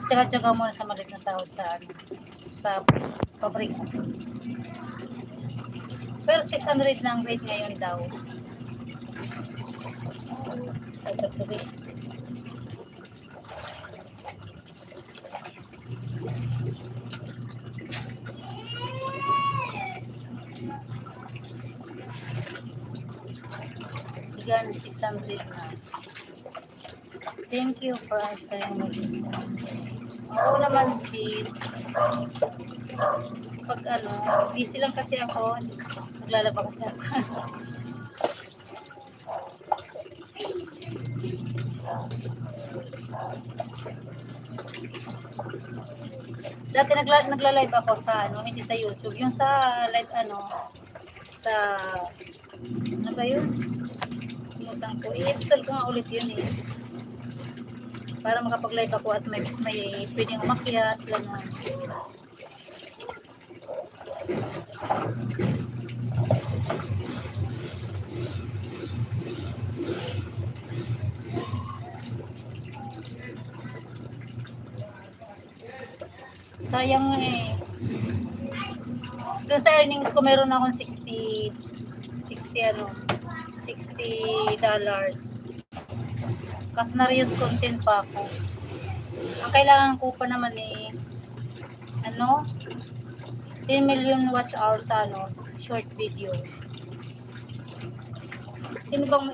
tsaga-tsaga muna sa maliit na sahod sa ano, sa pabrika. Pero 600 lang rate ngayon daw. Sa tabi. Sigan, 600 na. Thank you for answering my question. Oo naman sis. Pag ano, busy lang kasi ako. Naglalaba kasi ako. Dati nagla-live ako sa ano, hindi sa YouTube. Yung sa live ano, sa ano ba yun? Pinutang ko. I-install ko nga ulit yun eh. Para makapag-live ako at may pwedeng umakyat, gano'n. Sayang eh. Doon sa earnings ko meron akong 60 $60. Kasi na-reuse content pa ako. Ang kailangan ko pa naman eh, ano, 10 million watch hours sa ano, short video. Sino bang